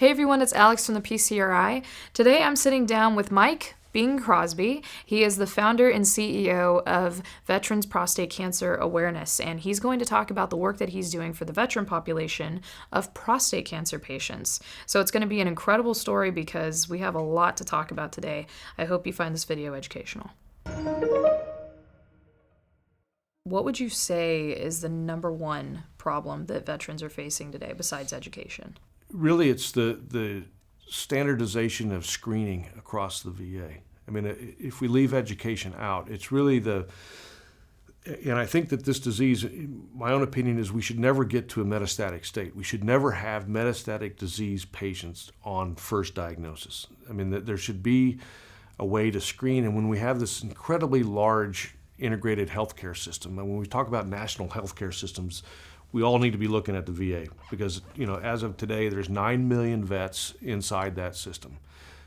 Hey everyone, it's Alex from the PCRI. Today I'm sitting down with Mike Crosby. He is the founder and CEO of Veterans Prostate Cancer Awareness, and he's going to talk about the work that he's doing for the veteran population of prostate cancer patients. So it's going to be an incredible story because we have a lot to talk about today. I hope you find this video educational. What would you say is the number one problem that veterans are facing today besides education? Really, it's the standardization of screening across the VA. I mean, if we leave education out, it's really and I think that this disease, my own opinion is we should never get to a metastatic state. We should never have metastatic disease patients on first diagnosis. I mean, there should be a way to screen, and when we have this incredibly large integrated healthcare system, and when we talk about national healthcare systems, we all need to be looking at the VA because, as of today, there's 9 million vets inside that system.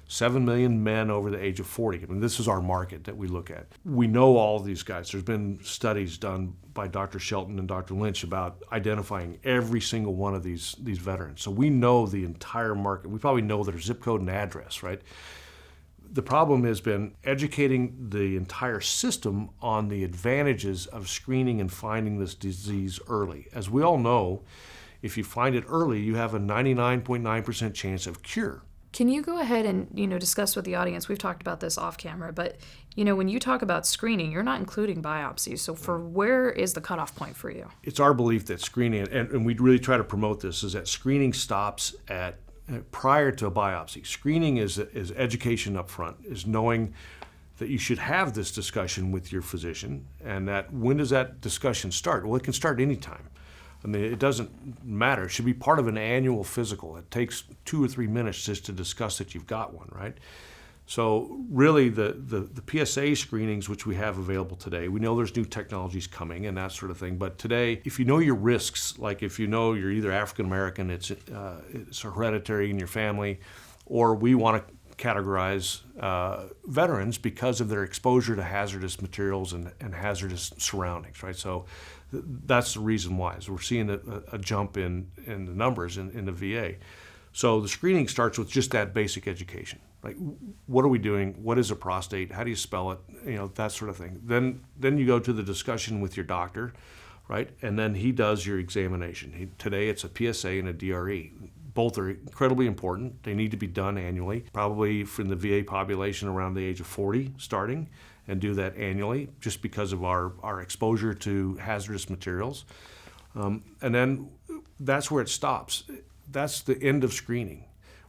7 million men over the age of 40. I mean, this is our market that we look at. We know all of these guys. There's been studies done by Dr. Shelton and Dr. Lynch about identifying every single one of these veterans. So we know the entire market. We probably know their zip code and address, right? The problem has been educating the entire system on the advantages of screening and finding this disease early. As we all know, if you find it early, you have a 99.9% chance of cure. Can you go ahead and, discuss with the audience, we've talked about this off camera, but, when you talk about screening, you're not including biopsies. So where is the cutoff point for you? It's our belief that screening, and we really try to promote this, is that screening stops at prior to a biopsy. Screening is education up front, is knowing that you should have this discussion with your physician, and that when does that discussion start? Well, it can start anytime. I mean, it doesn't matter. It should be part of an annual physical. It takes 2 or 3 minutes just to discuss that you've got one, right? So really the PSA screenings, which we have available today, we know there's new technologies coming and that sort of thing, but today, if you know your risks, like if you know you're either African American, it's hereditary in your family, or we want to categorize veterans because of their exposure to hazardous materials and hazardous surroundings, right? So that's the reason why. So we're seeing a jump in the numbers in the VA. So the screening starts with just that basic education. Like, what are we doing? What is a prostate? How do you spell it? That sort of thing. Then you go to the discussion with your doctor, right? And then he does your examination. Today it's a PSA and a DRE. Both are incredibly important. They need to be done annually, probably from the VA population around the age of 40 starting, and do that annually just because of our exposure to hazardous materials. And then that's where it stops. That's the end of screening.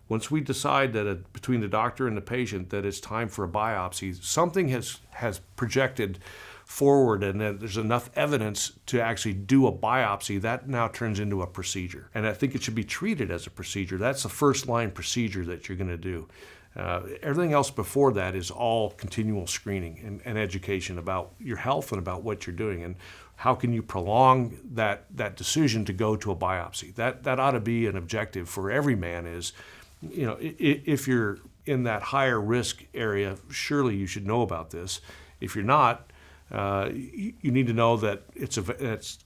Once we decide that between the doctor and the patient that it's time for a biopsy, something has projected forward and that there's enough evidence to actually do a biopsy, that now turns into a procedure. And I think it should be treated as a procedure. That's the first line procedure that you're going to do. Everything else before that is all continual screening and education about your health and about what you're doing and how can you prolong that decision to go to a biopsy. That ought to be an objective for every man is, if you're in that higher risk area, surely you should know about this. If you're not, you need to know that it's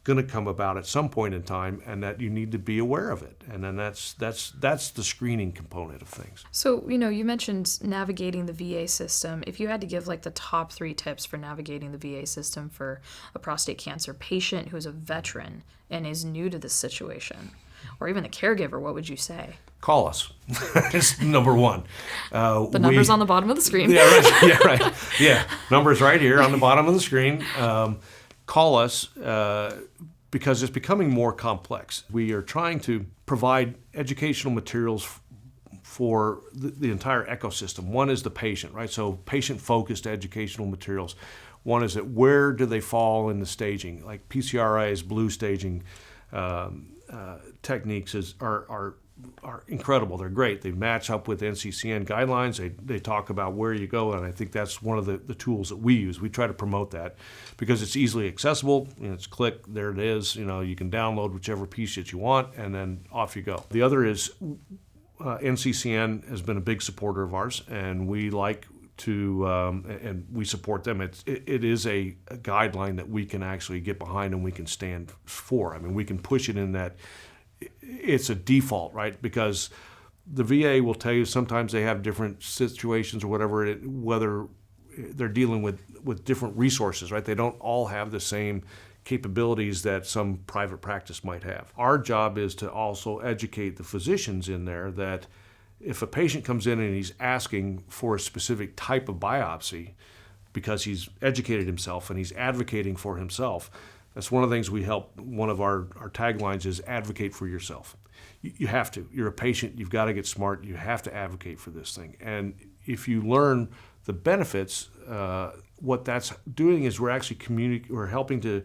going to come about at some point in time, and that you need to be aware of it. And then that's the screening component of things. So you mentioned navigating the VA system. If you had to give the top 3 tips for navigating the VA system for a prostate cancer patient who's a veteran and is new to this situation, or even a caregiver, what would you say? Call us. It's number one. The number's on the bottom of the screen. Yeah, right. Yeah, right. Yeah, number's right here on the bottom of the screen. Call us because it's becoming more complex. We are trying to provide educational materials for the entire ecosystem. One is the patient, right? So patient-focused educational materials. One is that where do they fall in the staging? Like PCRI's blue staging techniques are incredible. They're great. They match up with NCCN guidelines. They talk about where you go, and I think that's one of the tools that we use. We try to promote that because it's easily accessible. It's click, there it is. You can download whichever piece that you want, and then off you go. The other is NCCN has been a big supporter of ours, and we like to, and we support them. It is a guideline that we can actually get behind and we can stand for. I mean, we can push it in that it's a default, right? Because the VA will tell you sometimes they have different situations or whatever, whether they're dealing with different resources, right? They don't all have the same capabilities that some private practice might have. Our job is to also educate the physicians in there that if a patient comes in and he's asking for a specific type of biopsy because he's educated himself and he's advocating for himself, that's one of the things we help. One of our taglines is advocate for yourself. You have to. You're a patient. You've got to get smart. You have to advocate for this thing. And if you learn the benefits, what that's doing is we're actually we're helping to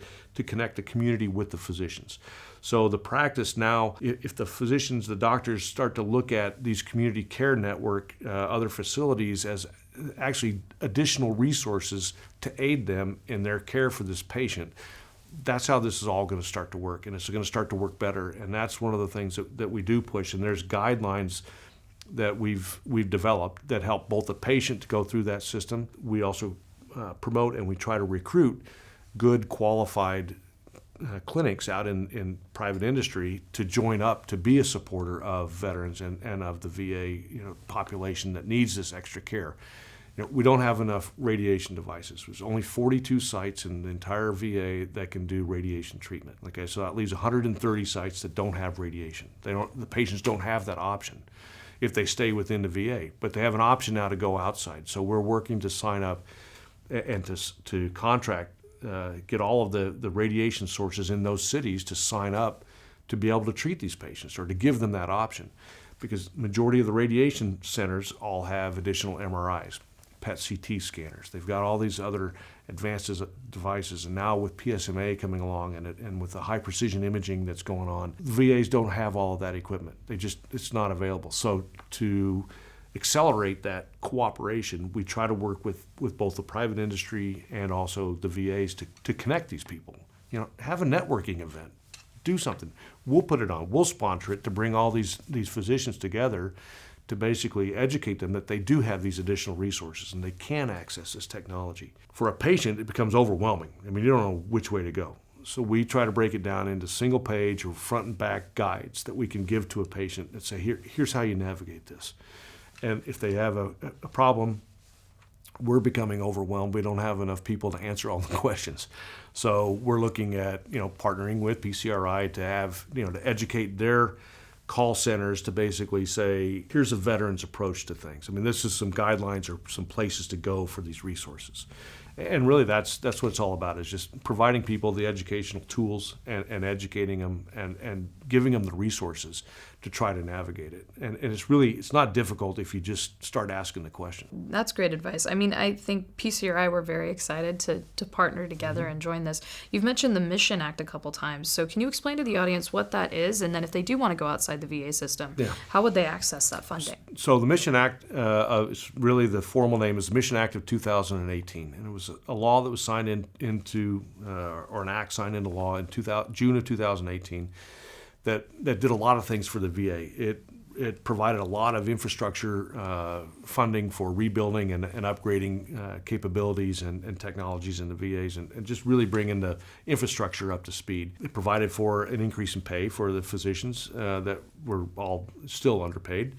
connect the community with the physicians. So the practice now, if the physicians, the doctors start to look at these community care network, other facilities as actually additional resources to aid them in their care for this patient, that's how this is all going to start to work, and it's going to start to work better. And that's one of the things that we do push. And there's guidelines that we've developed that help both the patient to go through that system. We also promote and we try to recruit good qualified clinics out in private industry to join up to be a supporter of veterans and of the VA population that needs this extra care. We don't have enough radiation devices. There's only 42 sites in the entire VA that can do radiation treatment. Okay, so that leaves 130 sites that don't have radiation. The patients don't have that option if they stay within the VA, but they have an option now to go outside. So we're working to sign up and to contract, get all of the radiation sources in those cities to sign up to be able to treat these patients or to give them that option, because majority of the radiation centers all have additional MRIs, PET CT scanners. They've got all these other advanced devices, and now with PSMA coming along and with the high precision imaging that's going on, the VAs don't have all of that equipment. It's not available. So to accelerate that cooperation, we try to work with both the private industry and also the VAs to connect these people. Have a networking event, do something. We'll put it on. We'll sponsor it to bring all these physicians together to basically educate them that they do have these additional resources and they can access this technology. For a patient, it becomes overwhelming. I mean, you don't know which way to go. So we try to break it down into single page or front and back guides that we can give to a patient and say, here's how you navigate this. And if they have a problem, we're becoming overwhelmed. We don't have enough people to answer all the questions. So we're looking at, partnering with PCRI to have, to educate their call centers to basically say, here's a veteran's approach to things. I mean, this is some guidelines or some places to go for these resources. And really that's what it's all about, is just providing people the educational tools and educating them and giving them the resources to try to navigate it. And it's not difficult if you just start asking the question. That's great advice. I mean, I think PCRI, we're very excited to partner together and join this. You've mentioned the Mission Act a couple times. So can you explain to the audience what that is? And then if they do want to go outside the VA system, how would they access that funding? So the Mission Act, is really the formal name is the Mission Act of 2018. And it was a law that was signed into or an act signed into law in June of 2018 that did a lot of things for the VA. It provided a lot of infrastructure funding for rebuilding and upgrading capabilities and technologies in the VAs and just really bringing the infrastructure up to speed. It provided for an increase in pay for the physicians that were all still underpaid.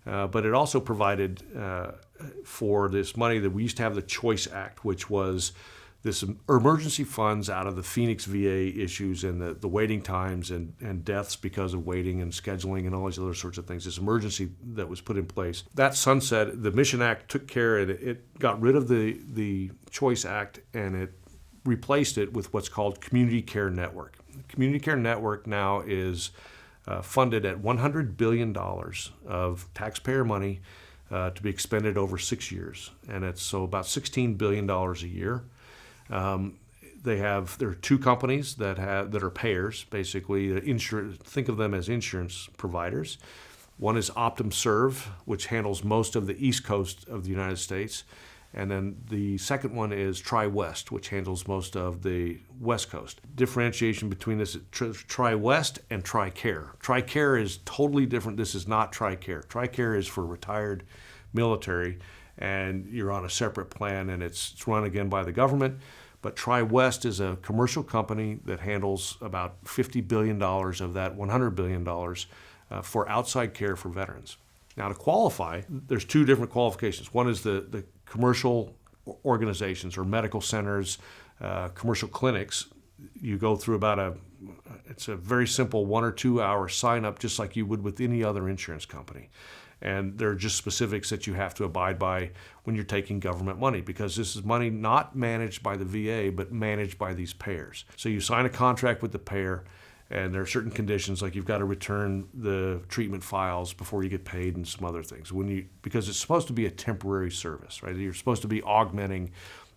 But it also provided for this money that we used to have the Choice Act, which was this emergency funds out of the Phoenix VA issues and the waiting times and deaths because of waiting and scheduling and all these other sorts of things, this emergency that was put in place. That sunset, the Mission Act took care of it. It got rid of the Choice Act and it replaced it with what's called Community Care Network. The Community Care Network now is funded at $100 billion of taxpayer money to be expended over 6 years. And it's so about $16 billion a year. There are two companies that are payers, basically. Think of them as insurance providers. One is OptumServe, which handles most of the East Coast of the United States. And then the second one is TriWest, which handles most of the West Coast. Differentiation between this TriWest and TRICARE. TRICARE is totally different. This is not TRICARE. TRICARE is for retired military, and you're on a separate plan, and it's run again by the government. But TriWest is a commercial company that handles about $50 billion of that $100 billion for outside care for veterans. Now, to qualify, there's two different qualifications. One is the commercial organizations or medical centers, commercial clinics. You go through it's a very simple 1 or 2 hour sign up, just like you would with any other insurance company. And there are just specifics that you have to abide by when you're taking government money, because this is money not managed by the VA, but managed by these payers. So you sign a contract with the payer, and there are certain conditions, like you've got to return the treatment files before you get paid and some other things. Because it's supposed to be a temporary service, right? You're supposed to be augmenting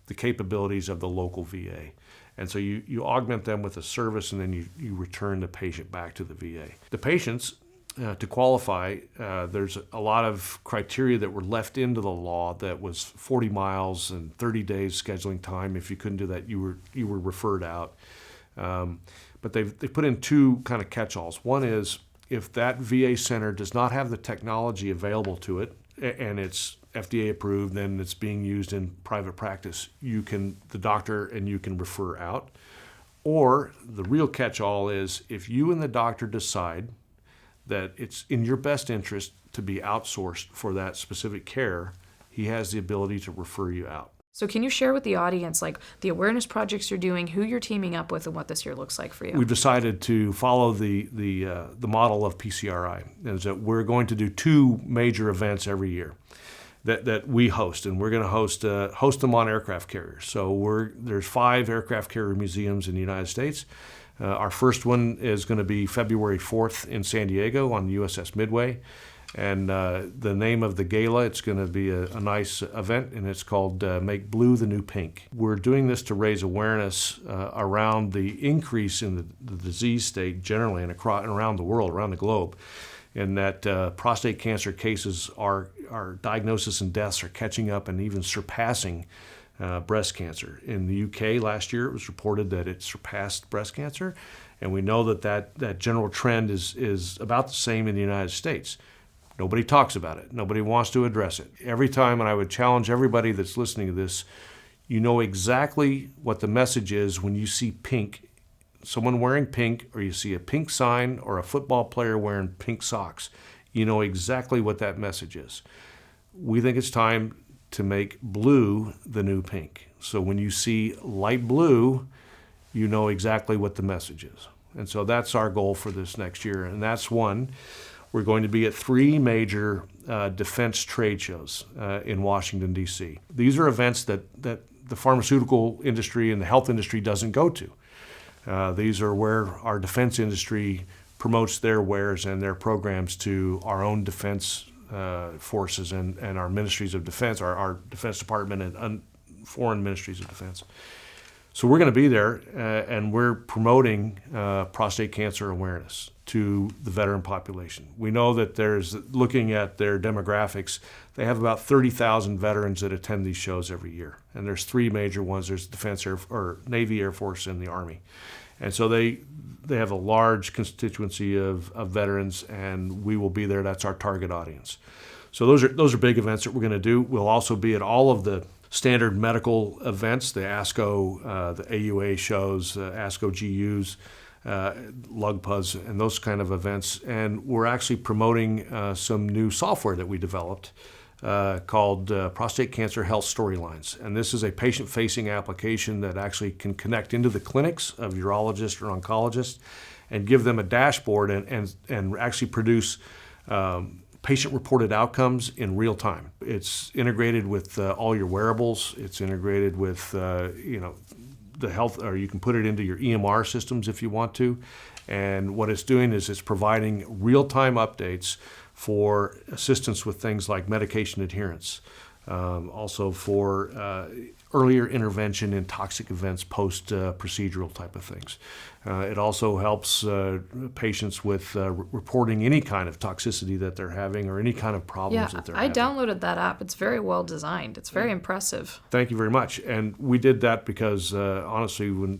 the capabilities of the local VA. And so you augment them with a service, and then you return the patient back to the VA. The patients, to qualify, there's a lot of criteria that were left into the law that was 40 miles and 30 days scheduling time. If you couldn't do that, you were referred out. But they put in two kind of catch-alls. One is if that VA center does not have the technology available to it, and it's FDA approved, then it's being used in private practice, the doctor and you can refer out. Or the real catch-all is if you and the doctor decide that it's in your best interest to be outsourced for that specific care, he has the ability to refer you out. So can you share with the audience, like, the awareness projects you're doing, who you're teaming up with, and what this year looks like for you? We've decided to follow the model of PCRI, is that we're going to do two major events every year that we host, and we're going to host them on aircraft carriers. So there's 5 aircraft carrier museums in the United States. Our first one is going to be February 4th in San Diego on the USS Midway. And the name of the gala, it's going to be a nice event, and it's called Make Blue the New Pink. We're doing this to raise awareness around the increase in the disease state generally and around the world, around the globe, and that prostate cancer cases our diagnosis and deaths are catching up and even surpassing breast cancer. In the UK last year, it was reported that it surpassed breast cancer, and we know that general trend is about the same in the United States. Nobody talks about it. Nobody wants to address it. Every time, and I would challenge everybody that's listening to this, you know exactly what the message is when you see pink, someone wearing pink, or you see a pink sign or a football player wearing pink socks. You know exactly what that message is. We think it's time to make blue the new pink. So when you see light blue, you know exactly what the message is. And so that's our goal for this next year, and that's one. We're going to be at 3 major defense trade shows in Washington, D.C. These are events that the pharmaceutical industry and the health industry doesn't go to. These are where our defense industry promotes their wares and their programs to our own defense forces and our ministries of defense, our Defense Department and foreign ministries of defense. So we're going to be there, and we're promoting prostate cancer awareness to the veteran population. We know that looking at their demographics, they have about 30,000 veterans that attend these shows every year. And there's 3 major ones. There's Navy, Air Force, and the Army. And so they have a large constituency of veterans, and we will be there. That's our target audience. So those are big events that we're going to do. We'll also be at all of the standard medical events, the ASCO, the AUA shows, ASCO GUs, LUGPAs, and those kind of events. And we're actually promoting some new software that we developed called Prostate Cancer Health Storylines. And this is a patient-facing application that actually can connect into the clinics of urologists or oncologists and give them a dashboard and actually produce patient-reported outcomes in real time. It's integrated with all your wearables. It's integrated with the health, or you can put it into your EMR systems if you want to. And what it's doing is it's providing real-time updates for assistance with things like medication adherence, also for earlier intervention in toxic events, post-procedural type of things. It also helps patients with reporting any kind of toxicity that they're having or any kind of problems that they're having. I downloaded that app. It's very well designed. It's very impressive. Thank you very much. And we did that because honestly, when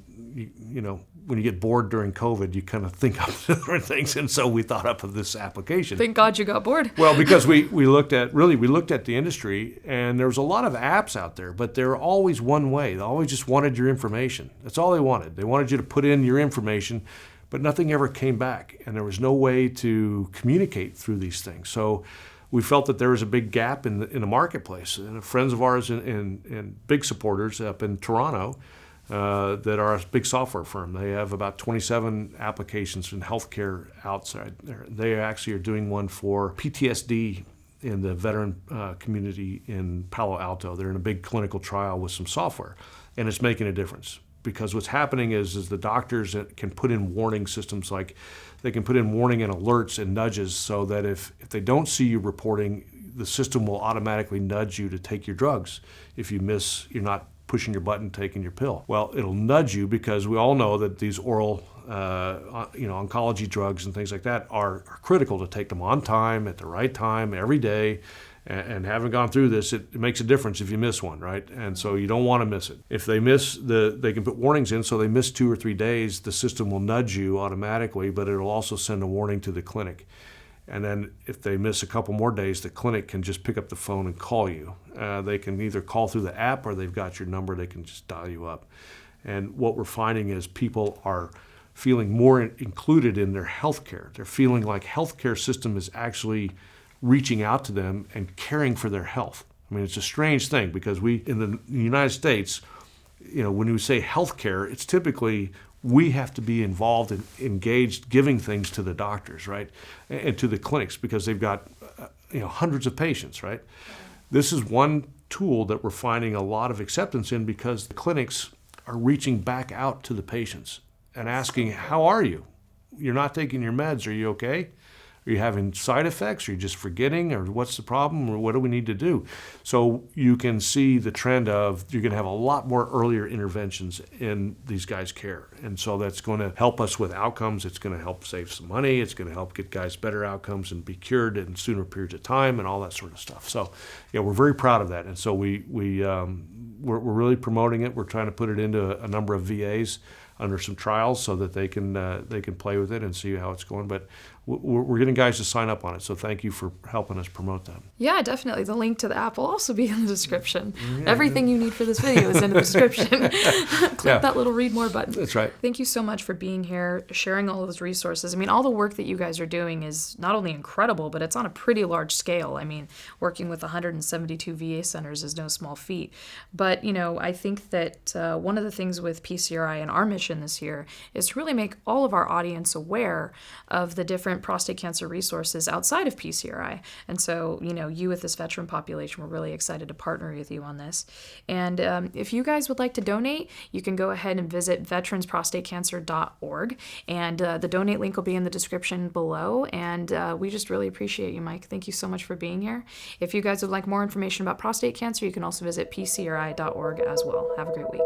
you get bored during COVID, you kind of think of different things, and so we thought up of this application. Thank God you got bored. Well, because we looked at the industry, and there was a lot of apps out there, but they were always one way. They always just wanted your information. That's all they wanted. They wanted you to put in your information, but nothing ever came back, and there was no way to communicate through these things. So we felt that there was a big gap in the marketplace. And friends of ours and big supporters up in Toronto that are a big software firm, they have about 27 applications in healthcare outside there. They actually are doing one for PTSD in the veteran community in Palo Alto. They're in a big clinical trial with some software, and it's making a difference. Because what's happening is the doctors can put in warning systems, like they can put in warning and alerts and nudges, so that if they don't see you reporting, the system will automatically nudge you to take your drugs. If you miss, you're not pushing your button, taking your pill. Well, it'll nudge you because we all know that these oral oncology drugs and things like that are critical to take them on time, at the right time, every day. And having gone through this, it makes a difference if you miss one, right? And so you don't want to miss it. If they miss, they can put warnings in, so they miss 2 or 3 days, the system will nudge you automatically, but it'll also send a warning to the clinic. And then if they miss a couple more days, the clinic can just pick up the phone and call you. They can either call through the app or they've got your number, they can just dial you up. And what we're finding is people are feeling more included in their healthcare. They're feeling like healthcare system is actually reaching out to them and caring for their health. I mean, it's a strange thing because we, in the United States, when we say healthcare, it's typically we have to be involved and engaged giving things to the doctors, right? And to the clinics because they've got, hundreds of patients, right? This is one tool that we're finding a lot of acceptance in because the clinics are reaching back out to the patients and asking, how are you? You're not taking your meds, are you okay? Are you having side effects? Are you just forgetting? Or what's the problem? Or what do we need to do? So you can see the trend of you're going to have a lot more earlier interventions in these guys' care. And so that's going to help us with outcomes. It's going to help save some money. It's going to help get guys better outcomes and be cured in sooner periods of time and all that sort of stuff. So we're very proud of that. And so we're really promoting it. We're trying to put it into a number of VAs under some trials so that they can play with it and see how it's going. But we're getting guys to sign up on it, so thank you for helping us promote that. Yeah, definitely. The link to the app will also be in the description. Yeah. Everything you need for this video is in the description. Click that little read more button. That's right. Thank you so much for being here, sharing all of those resources. I mean, all the work that you guys are doing is not only incredible, but it's on a pretty large scale. I mean, working with 172 VA centers is no small feat. But, I think that one of the things with PCRI and our mission this year is to really make all of our audience aware of the different prostate cancer resources outside of PCRI. And so, you with this veteran population, we're really excited to partner with you on this. And if you guys would like to donate, you can go ahead and visit veteransprostatecancer.org. And the donate link will be in the description below. And we just really appreciate you, Mike. Thank you so much for being here. If you guys would like more information about prostate cancer, you can also visit PCRI.org as well. Have a great week.